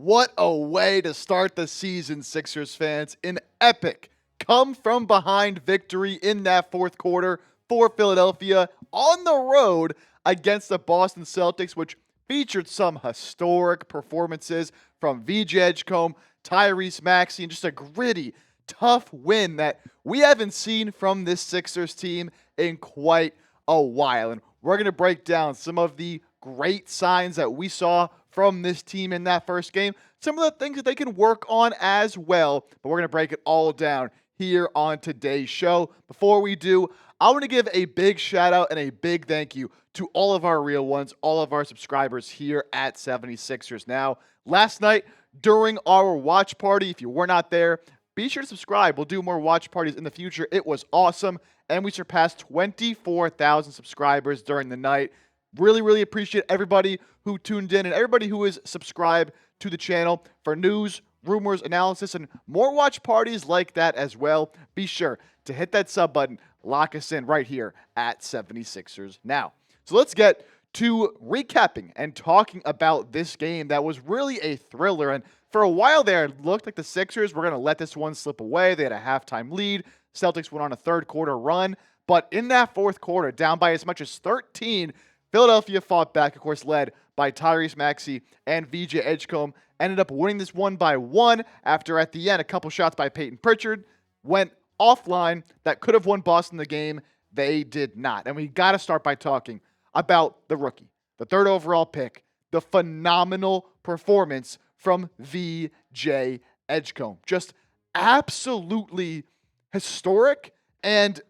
What a way to start the season, Sixers fans. An epic come-from-behind victory in that fourth quarter for Philadelphia on the road against the Boston Celtics, which featured some historic performances from VJ Edgecombe, Tyrese Maxey, and just a gritty, tough win that we haven't seen from this Sixers team in quite a while. And we're going to break down some of the great signs that we saw from this team in that first game, some of the things that they can work on as well, but we're going to break it all down here on today's show. Before we do, I want to give a big shout out and a big thank you to all of our real ones, all of our subscribers here at 76ers Now. Last night during our watch party, if you were not there, be sure to subscribe. We'll do more watch parties in the future. It was awesome, and we surpassed 24,000 subscribers during the night. Really appreciate everybody who tuned in and everybody who is subscribed to the channel for news, rumors, analysis, and more watch parties like that as well. Be sure to hit that sub button, lock us in right here at 76ers Now. So let's get to recapping and talking about this game that was really a thriller. And for a while there, it looked like the Sixers were going to let this one slip away. They had a halftime lead. Celtics went on a third quarter run. But in that fourth quarter, down by as much as 13, Philadelphia fought back, of course, led by Tyrese Maxey and VJ Edgecombe. Ended up winning this one by one after, at the end, a couple shots by Peyton Pritchard went offline that could have won Boston the game. They did not. And we got to start by talking about the rookie, the third overall pick, the phenomenal performance from VJ Edgecombe. Just absolutely historic, and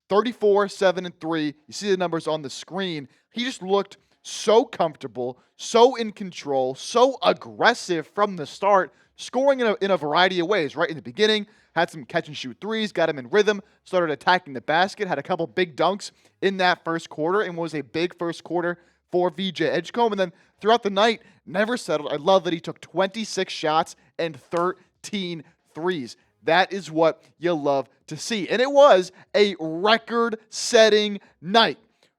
34, 7, and 3. You see the numbers on the screen. He just looked so comfortable, so in control, so aggressive from the start, scoring in a variety of ways. Right in the beginning, had some catch-and-shoot threes, got him in rhythm, started attacking the basket, had a couple big dunks in that first quarter, and was a big first quarter for VJ Edgecombe. And then throughout the night, never settled. I love that he took 26 shots and 13 threes. That is what you love to see. And it was a record-setting night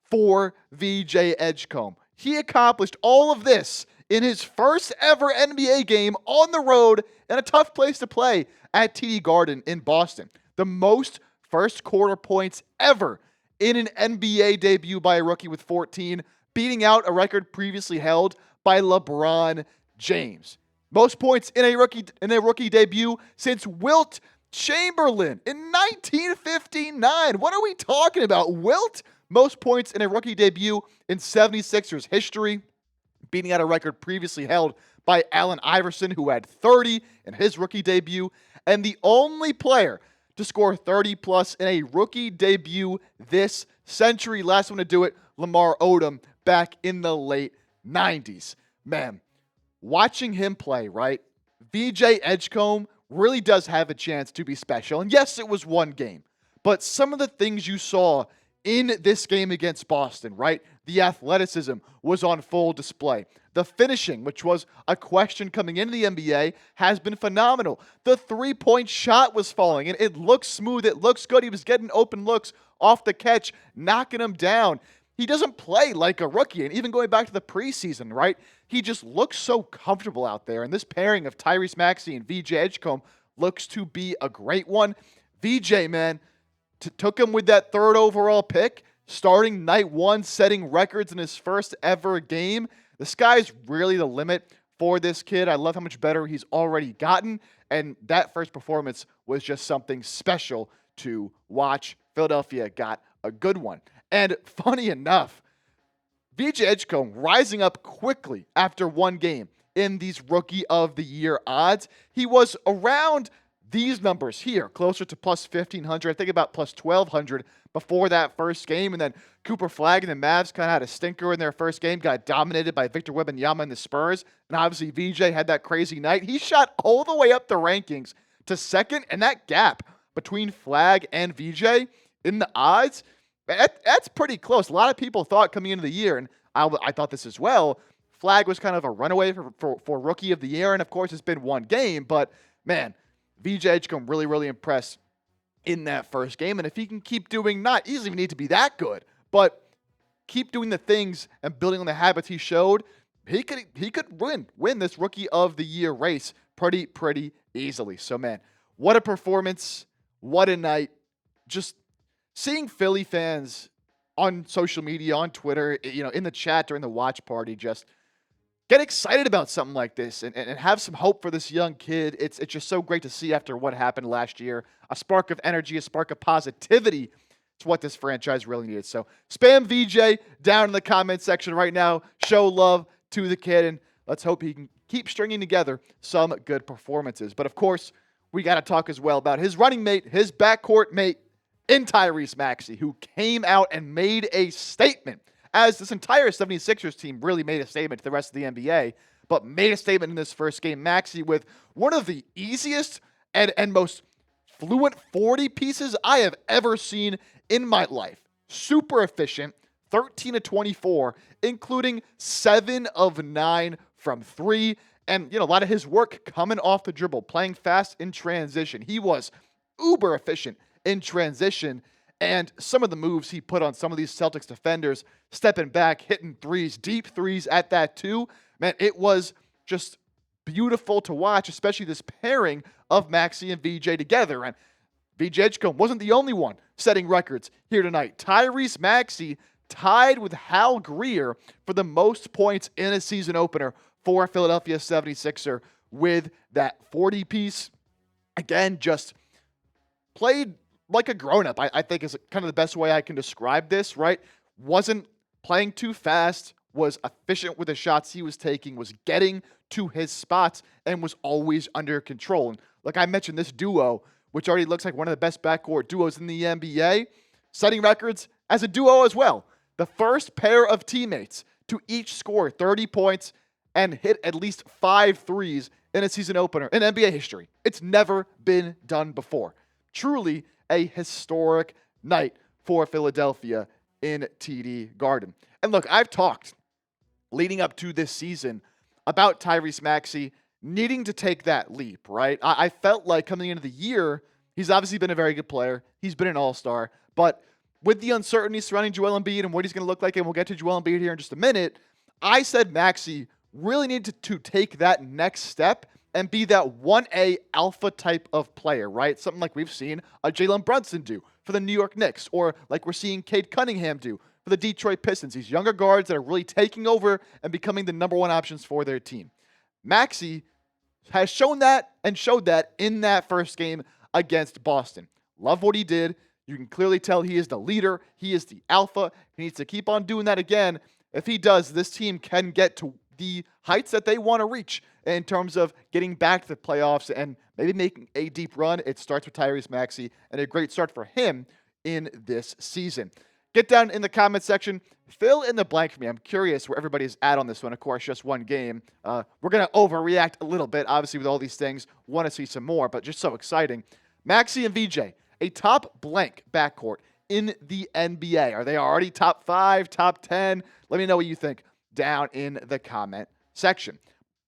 for VJ Edgecombe. He accomplished all of this in his first ever NBA game on the road in a tough place to play at TD Garden in Boston. The most first quarter points ever in an NBA debut by a rookie with 14, beating out a record previously held by LeBron James. Most points in a rookie debut since Wilt Chamberlain in 1959. What are we talking about? Wilt, most points in a rookie debut in 76ers history, beating out a record previously held by Allen Iverson, who had 30 in his rookie debut, and the only player to score 30-plus in a rookie debut this century. Last one to do it, Lamar Odom, back in the late 90s. Man, watching him play, right? VJ Edgecombe really does have a chance to be special. And yes, it was one game, but some of the things you saw in this game against Boston, right? The athleticism was on full display. The finishing, which was a question coming into the NBA, has been phenomenal. The three-point shot was falling, and it looks smooth. It looks good. He was getting open looks off the catch, knocking them down. He doesn't play like a rookie, and even going back to the preseason, right? He just looks so comfortable out there, and this pairing of Tyrese Maxey and VJ Edgecombe looks to be a great one. VJ, man, took him with that third overall pick, starting night one, setting records in his first ever game. The sky's really the limit for this kid. I love how much better he's already gotten, and that first performance was just something special to watch. Philadelphia got a good one. And funny enough, VJ Edgecombe rising up quickly after one game in these Rookie of the Year odds. He was around these numbers here, closer to plus 1,500, I think about plus 1,200 before that first game. And then Cooper Flagg and the Mavs kind of had a stinker in their first game, got dominated by Victor Wembanyama and the Spurs. And obviously VJ had that crazy night. He shot all the way up the rankings to second, and that gap between Flagg and VJ in the odds, that's pretty close. A lot of people thought coming into the year, and I thought this as well, Flagg was kind of a runaway for Rookie of the Year. And of course, it's been one game, but man, VJ Edgecombe really impressed in that first game. And if he can keep doing, he doesn't even need to be that good, but keep doing the things and building on the habits he showed, he could win this Rookie of the Year race pretty easily. So man, what a performance, what a night. Just seeing Philly fans on social media, on Twitter, in the chat during the watch party, just get excited about something like this and have some hope for this young kid. It's just so great to see after what happened last year. A spark of energy, a spark of positivity. It's what this franchise really needed. So spam VJ down in the comment section right now. Show love to the kid, and let's hope he can keep stringing together some good performances. But of course, we got to talk as well about his running mate, his backcourt mate in Tyrese Maxey, who came out and made a statement, as this entire 76ers team really made a statement to the rest of the NBA, but made a statement in this first game. Maxey with one of the easiest and most fluent 40 pieces I have ever seen in my life. Super efficient, 13 of 24, including 7 of 9 from 3. And, a lot of his work coming off the dribble, playing fast in transition. He was uber efficient in transition. And some of the moves he put on some of these Celtics defenders, stepping back, hitting threes, deep threes at that too. Man, it was just beautiful to watch, especially this pairing of Maxey and VJ together. And VJ Edgecombe wasn't the only one setting records here tonight. Tyrese Maxey tied with Hal Greer for the most points in a season opener for Philadelphia 76er with that 40 piece. Again, just played like a grown-up, I think is kind of the best way I can describe this, right? Wasn't playing too fast, was efficient with the shots he was taking, was getting to his spots, and was always under control. And like I mentioned, this duo, which already looks like one of the best backcourt duos in the NBA, setting records as a duo as well. The first pair of teammates to each score 30 points and hit at least 5 threes in a season opener in NBA history. It's never been done before. Truly a historic night for Philadelphia in TD Garden. And look, I've talked leading up to this season about Tyrese Maxey needing to take that leap, right? I felt like coming into the year, he's obviously been a very good player. He's been an all-star. But with the uncertainty surrounding Joel Embiid and what he's going to look like, and we'll get to Joel Embiid here in just a minute, I said Maxey really needed to take that next step and be that 1A alpha type of player, right? Something like we've seen Jalen Brunson do for the New York Knicks, or like we're seeing Cade Cunningham do for the Detroit Pistons. These younger guards that are really taking over and becoming the number one options for their team. Maxey has shown that and showed that in that first game against Boston. Love what he did. You can clearly tell he is the leader. He is the alpha. He needs to keep on doing that again. If he does, this team can get to the heights that they want to reach in terms of getting back to the playoffs and maybe making a deep run. It starts with Tyrese Maxey, and a great start for him in this season. Get down in the comment section. Fill in the blank for me. I'm curious where everybody's at on this one. Of course, just one game. We're going to overreact a little bit, obviously, with all these things. Want to see some more, but just so exciting. Maxey and VJ, a top blank backcourt in the NBA. Are they already top 5, top 10? Let me know what you think down in the comment section.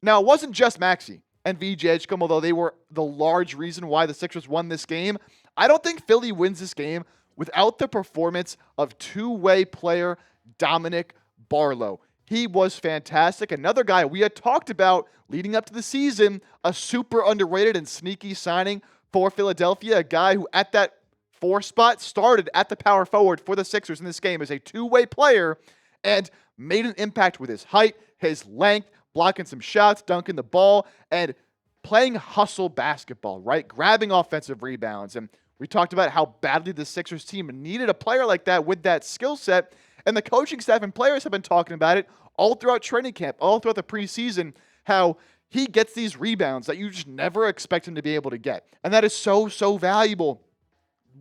Now, it wasn't just Maxey and VJ Edgecombe, although they were the large reason why the Sixers won this game. I don't think Philly wins this game without the performance of two-way player Dominick Barlow. He was fantastic. Another guy we had talked about leading up to the season, a super underrated and sneaky signing for Philadelphia, a guy who at that 4 spot started at the power forward for the Sixers in this game as a two-way player and made an impact with his height, his length, blocking some shots, dunking the ball, and playing hustle basketball, right? Grabbing offensive rebounds. And we talked about how badly the Sixers team needed a player like that with that skill set. And the coaching staff and players have been talking about it all throughout training camp, all throughout the preseason, how he gets these rebounds that you just never expect him to be able to get. And that is so, so valuable.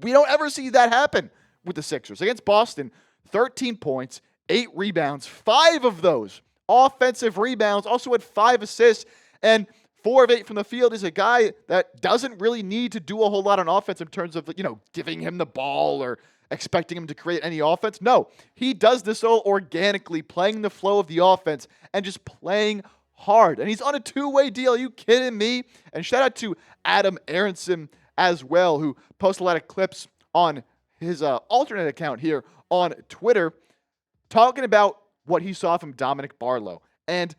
We don't ever see that happen with the Sixers. Against Boston, 13 points, 8 rebounds, 5 of those offensive rebounds, also had 5 assists, and 4 of 8 from the field. Is a guy that doesn't really need to do a whole lot on offense in terms of, giving him the ball or expecting him to create any offense. No, he does this all organically, playing the flow of the offense and just playing hard. And he's on a 2-way deal. Are you kidding me? And shout out to Adam Aronson as well, who posts a lot of clips on his alternate account here on Twitter, talking about what he saw from Dominick Barlow. And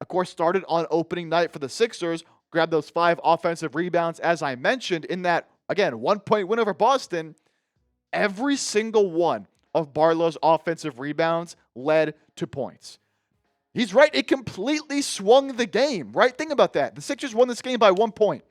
of course, started on opening night for the Sixers, grabbed those 5 offensive rebounds, as I mentioned, in that, again, 1-point win over Boston. Every single one of Barlow's offensive rebounds led to points. He's right. It completely swung the game, right? Think about that. The Sixers won this game by 1 point.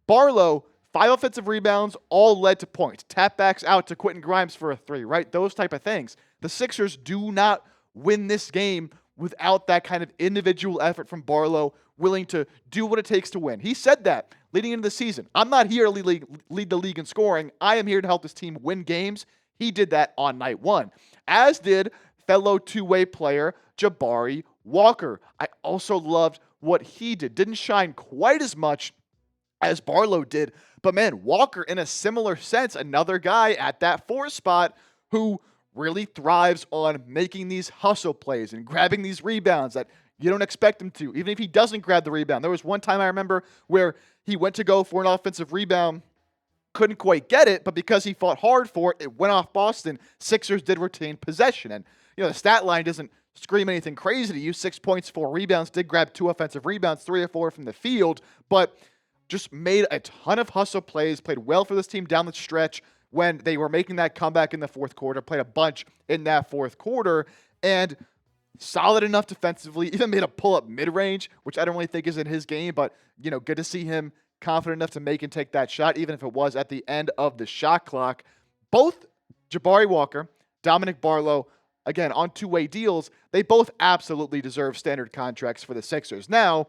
Barlow, 5 offensive rebounds, all led to points. Tap backs out to Quentin Grimes for a 3, right? Those type of things. The Sixers do not win this game without that kind of individual effort from Barlow, willing to do what it takes to win. He said that leading into the season. I'm not here to lead the league in scoring. I am here to help this team win games. He did that on night 1, as did fellow two-way player Jabari Walker. I also loved what he did. Didn't shine quite as much as Barlow did, but man, Walker, in a similar sense, another guy at that 4 spot who really thrives on making these hustle plays and grabbing these rebounds that you don't expect him to, even if he doesn't grab the rebound. There was one time I remember where he went to go for an offensive rebound, couldn't quite get it, but because he fought hard for it, it went off Boston. Sixers did retain possession. And, the stat line doesn't scream anything crazy to you. 6 points, 4 rebounds, did grab 2 offensive rebounds, 3 or 4 from the field, but just made a ton of hustle plays, played well for this team down the stretch when they were making that comeback in the fourth quarter, played a bunch in that fourth quarter, and solid enough defensively, even made a pull-up mid-range, which I don't really think is in his game, but, good to see him confident enough to make and take that shot, even if it was at the end of the shot clock. Both Jabari Walker, Dominick Barlow, again, on 2-way deals, they both absolutely deserve standard contracts for the Sixers. Now,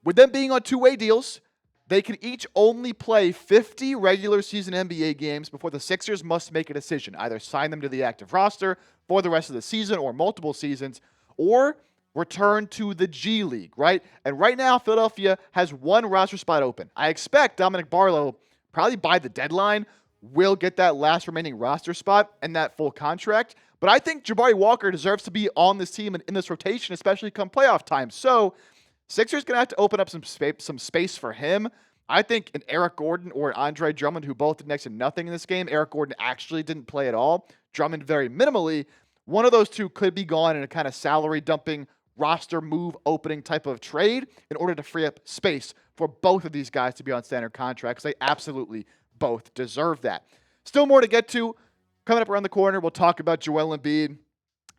with them being on 2-way deals, they can each only play 50 regular season NBA games before the Sixers must make a decision, either sign them to the active roster for the rest of the season or multiple seasons, or return to the G League, right? And right now, Philadelphia has 1 roster spot open. I expect Dominick Barlow, probably by the deadline, will get that last remaining roster spot and that full contract. But I think Jabari Walker deserves to be on this team and in this rotation, especially come playoff time. So Sixers going to have to open up some space for him. I think an Eric Gordon or Andre Drummond, who both did next to nothing in this game. Eric Gordon actually didn't play at all. Drummond very minimally. One of those two could be gone in a kind of salary dumping, roster move opening type of trade in order to free up space for both of these guys to be on standard contracts. They absolutely both deserve that. Still more to get to. Coming up around the corner, we'll talk about Joel Embiid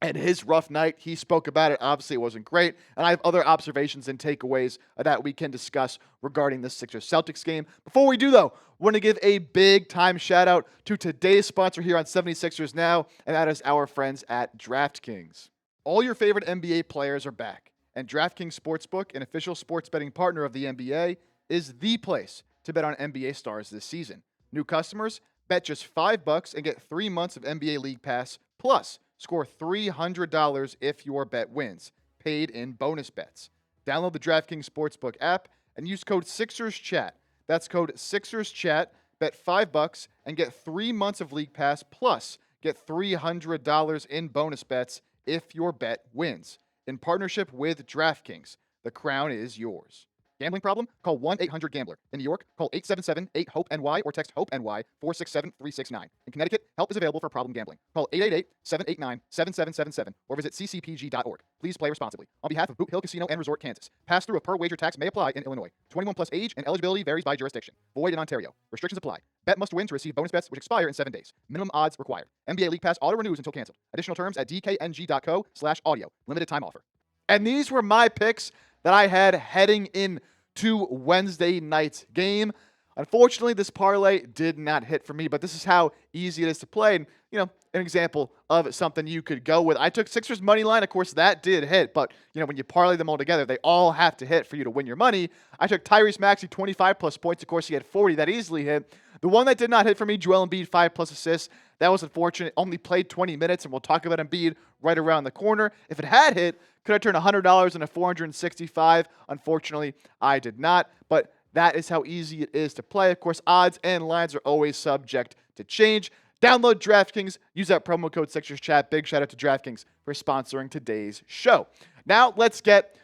and his rough night. He spoke about it. Obviously, it wasn't great. And I have other observations and takeaways that we can discuss regarding the Sixers-Celtics game. Before we do, though, I want to give a big-time shout-out to today's sponsor here on 76ers Now, and that is our friends at DraftKings. All your favorite NBA players are back, and DraftKings Sportsbook, an official sports betting partner of the NBA, is the place to bet on NBA stars this season. New customers, bet just $5 and get 3 months of NBA League Pass, plus score $300 if your bet wins, paid in bonus bets. Download the DraftKings Sportsbook app and use code SixersChat. That's code SixersChat. Bet $5 and get 3 months of League Pass, plus get $300 in bonus bets if your bet wins. In partnership with DraftKings, the crown is yours. Gambling problem? Call 1-800-GAMBLER. In New York, call 877-8-HOPE-NY or text HOPE-NY 467-369. In Connecticut, help is available for problem gambling. Call 888-789-7777 or visit ccpg.org. Please play responsibly. On behalf of Boot Hill Casino and Resort, Kansas, pass-through of per-wager tax may apply in Illinois. 21 plus age and eligibility varies by jurisdiction. Void in Ontario. Restrictions apply. Bet must win to receive bonus bets which expire in 7 days. Minimum odds required. NBA League Pass auto renews until canceled. Additional terms at dkng.co/audio. Limited time offer. And these were my picks that I had heading in to Wednesday night's game. Unfortunately, this parlay did not hit for me, but this is how easy it is to play. And, an example of something you could go with. I took Sixers money line. Of course, that did hit, but, when you parlay them all together, they all have to hit for you to win your money. I took Tyrese Maxey 25 plus points. Of course, he had 40. That easily hit. The one that did not hit for me, Joel Embiid 5 plus assists. That was unfortunate. Only played 20 minutes, and we'll talk about Embiid right around the corner. If it had hit, could I turn $100 into $465? Unfortunately, I did not, but that is how easy it is to play. Of course, odds and lines are always subject to change. Download DraftKings. Use that promo code SixersChat. Big shout out to DraftKings for sponsoring today's show. Now, let's get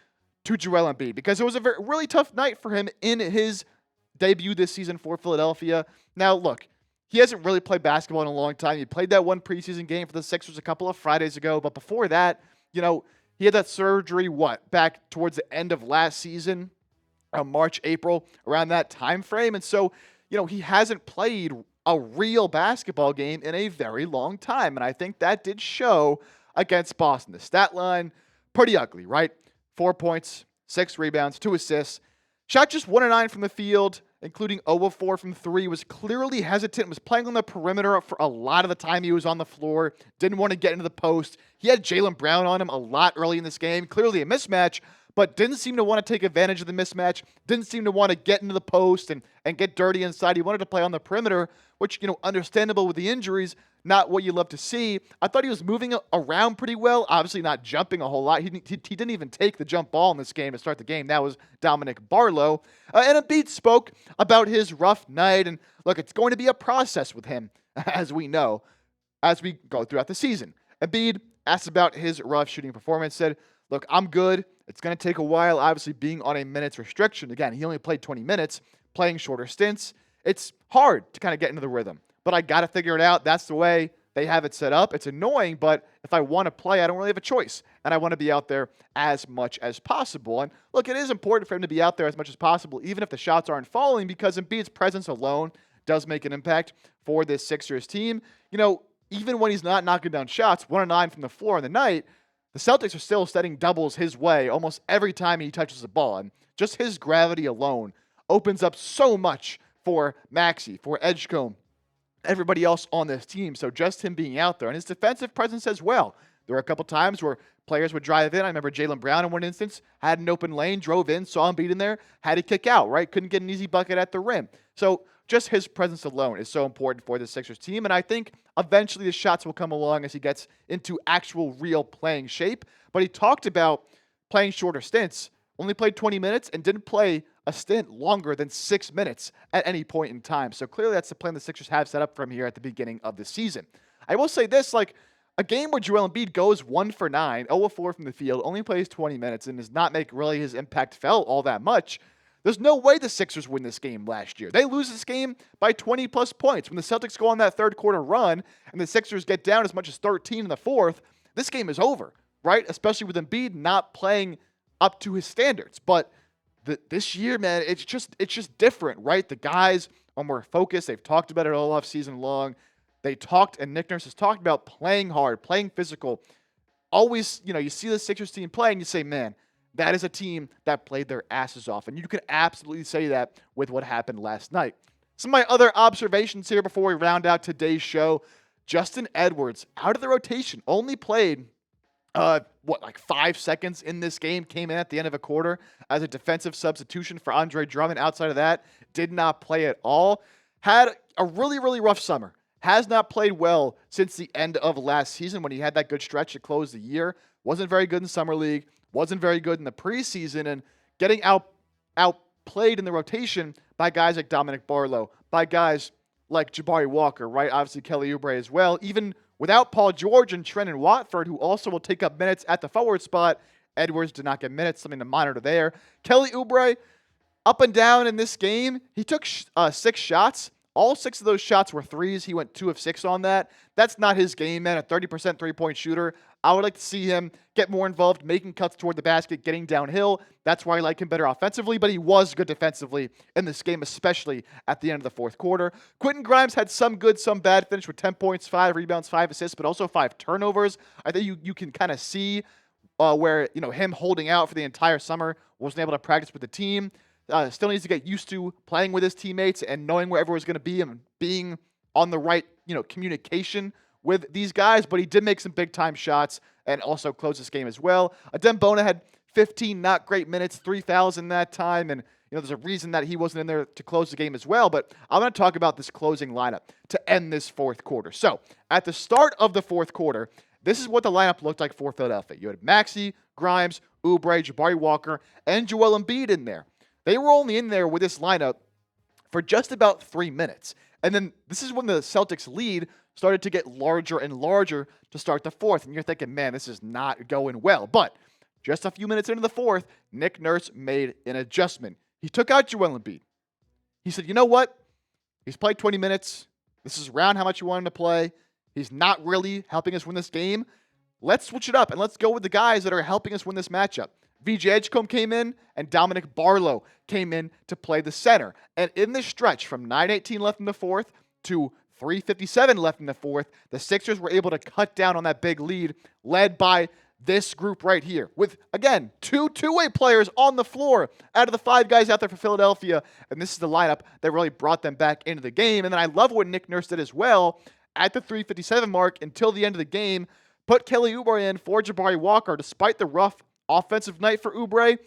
to Joel Embiid, because it was a really tough night for him in his debut this season for Philadelphia. Now, look, he hasn't really played basketball in a long time. He played that one preseason game for the Sixers a couple of Fridays ago, but before that, He had that surgery, back towards the end of last season, March, April, around that time frame. And so, he hasn't played a real basketball game in a very long time. And I think that did show against Boston. The stat line, pretty ugly, right? 4 points, 6 rebounds, 2 assists. Shot just 1 of 9 from the field, including 0 of 4 from 3. Was clearly hesitant, was playing on the perimeter for a lot of the time he was on the floor. Didn't want to get into the post. He had Jaylen Brown on him a lot early in this game. Clearly a mismatch, but didn't seem to want to take advantage of the mismatch. Didn't seem to want to get into the post and get dirty inside. He wanted to play on the perimeter, which, understandable with the injuries, not what you love to see. I thought he was moving around pretty well, obviously not jumping a whole lot. He didn't even take the jump ball in this game to start the game. That was Dominick Barlow. And Embiid spoke about his rough night. And look, it's going to be a process with him, as we know, as we go throughout the season. Embiid asked about his rough shooting performance, said, look, I'm good. It's going to take a while, obviously being on a minutes restriction. Again, he only played 20 minutes, playing shorter stints. It's hard to kind of get into the rhythm, but I got to figure it out. That's the way they have it set up. It's annoying, but if I want to play, I don't really have a choice, and I want to be out there as much as possible. And look, it is important for him to be out there as much as possible, even if the shots aren't falling, because Embiid's presence alone does make an impact for this Sixers team. Even when he's not knocking down shots, 1 of 9 from the floor in the night, the Celtics are still setting doubles his way almost every time he touches the ball. And just his gravity alone opens up so much for Maxey, for Edgecombe, everybody else on this team. So just him being out there and his defensive presence as well. There were a couple times where players would drive in. I remember Jaylen Brown in one instance had an open lane, drove in, saw Embiid in there, had to kick out, right? Couldn't get an easy bucket at the rim. So just his presence alone is so important for the Sixers team. And I think eventually the shots will come along as he gets into actual real playing shape. But he talked about playing shorter stints, only played 20 minutes and didn't play a stint longer than 6 minutes at any point in time. So clearly that's the plan the Sixers have set up from here at the beginning of the season. I will say this, a game where Joel Embiid goes 1 for 9, 0 of 4 from the field, only plays 20 minutes, and does not make really his impact felt all that much. There's no way the Sixers win this game last year. They lose this game by 20-plus points. When the Celtics go on that third quarter run and the Sixers get down as much as 13 in the fourth, this game is over, right? Especially with Embiid not playing up to his standards. But this year, man, it's just different, right? The guys are more focused. They've talked about it all off season long. They talked, and Nick Nurse has talked about playing hard, playing physical. Always, you see the Sixers team play and you say, man, that is a team that played their asses off. And you can absolutely say that with what happened last night. Some of my other observations here before we round out today's show. Justin Edwards, out of the rotation, only played, 5 seconds in this game, came in at the end of a quarter as a defensive substitution for Andre Drummond. Outside of that, did not play at all. Had a really, really rough summer. Has not played well since the end of last season when he had that good stretch to close the year. Wasn't very good in Summer League. Wasn't very good in the preseason, and getting outplayed in the rotation by guys like Dominick Barlow, by guys like Jabari Walker, right? Obviously Kelly Oubre as well. Even without Paul George and Trendon Watford, who also will take up minutes at the forward spot, Edwards did not get minutes, something to monitor there. Kelly Oubre, up and down in this game. He took 6 shots. All 6 of those shots were threes. He went 2 of 6 on that. That's not his game, man. A 30% three-point shooter. I would like to see him get more involved, making cuts toward the basket, getting downhill. That's why I like him better offensively, but he was good defensively in this game, especially at the end of the fourth quarter. Quentin Grimes had some good, some bad. Finished with 10 points, 5 rebounds, 5 assists, but also 5 turnovers. I think you can kind of see where him holding out for the entire summer, wasn't able to practice with the team. Still needs to get used to playing with his teammates and knowing where everyone's going to be and being on the right, communication with these guys. But he did make some big-time shots and also close this game as well. Dembona had 15 not great minutes, 3 fouls in that time, and there's a reason that he wasn't in there to close the game as well. But I'm going to talk about this closing lineup to end this fourth quarter. So at the start of the fourth quarter, this is what the lineup looked like for Philadelphia. You had Maxey, Grimes, Oubre, Jabari Walker, and Joel Embiid in there. They were only in there with this lineup for just about 3 minutes. And then this is when the Celtics lead started to get larger and larger to start the fourth. And you're thinking, man, this is not going well. But just a few minutes into the fourth, Nick Nurse made an adjustment. He took out Joel Embiid. He said, you know what? He's played 20 minutes. This is around how much you want him to play. He's not really helping us win this game. let's switch it up and let's go with the guys that are helping us win this matchup. VJ Edgecombe came in, and Dominick Barlow came in to play the center. And in this stretch, from 9:18 left in the fourth to 3:57 left in the fourth, the Sixers were able to cut down on that big lead, led by this group right here, with, again, two two-way players on the floor out of the 5 guys out there for Philadelphia. And this is the lineup that really brought them back into the game. And then I love what Nick Nurse did as well at the 3:57 mark until the end of the game. Put Kelly Oubre in for Jabari Walker, despite the rough offensive night for Oubre.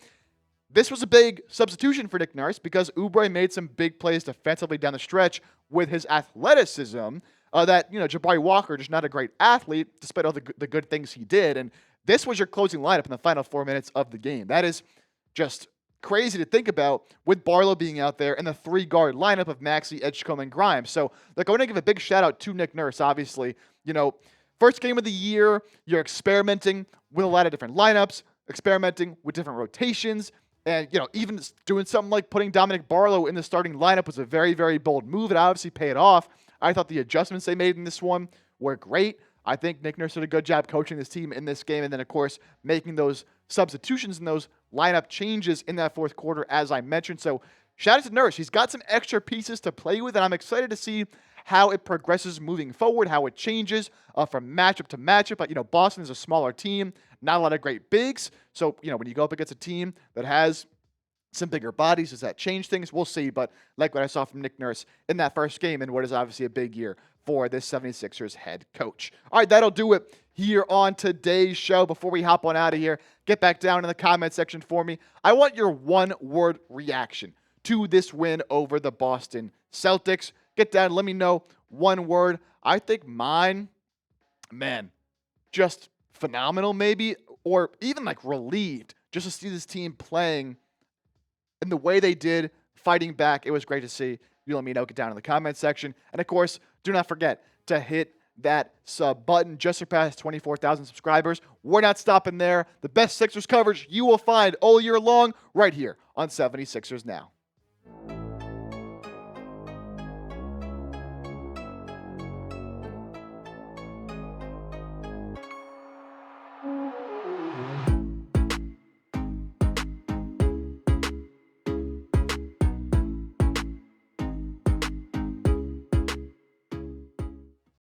This was a big substitution for Nick Nurse because Oubre made some big plays defensively down the stretch with his athleticism that, Jabari Walker, just not a great athlete, despite all the good things he did. And this was your closing lineup in the final 4 minutes of the game. That is just crazy to think about, with Barlow being out there and the 3-guard lineup of Maxey, Edgecombe, and Grimes. So, I want to give a big shout out to Nick Nurse, obviously. First game of the year, you're experimenting with a lot of different lineups, experimenting with different rotations, and, even doing something like putting Dominick Barlow in the starting lineup was a very, very bold move. It obviously paid off. I thought the adjustments they made in this one were great. I think Nick Nurse did a good job coaching this team in this game, and then, of course, making those substitutions and those lineup changes in that fourth quarter, as I mentioned. So, shout out to Nurse. He's got some extra pieces to play with, and I'm excited to see how it progresses moving forward, how it changes from matchup to matchup. But, Boston is a smaller team, not a lot of great bigs. So, when you go up against a team that has some bigger bodies, does that change things? We'll see. But like what I saw from Nick Nurse in that first game and what is obviously a big year for this 76ers head coach. All right, that'll do it here on today's show. Before we hop on out of here, get back down in the comment section for me. I want your one-word reaction to this win over the Boston Celtics. Get down, let me know one word. I think mine, just phenomenal maybe, or even like relieved just to see this team playing in the way they did, fighting back. It was great to see. You let me know. Get down in the comment section. And, of course, do not forget to hit that sub button. Just surpassed 24,000 subscribers. We're not stopping there. The best Sixers coverage you will find all year long right here on 76ers Now.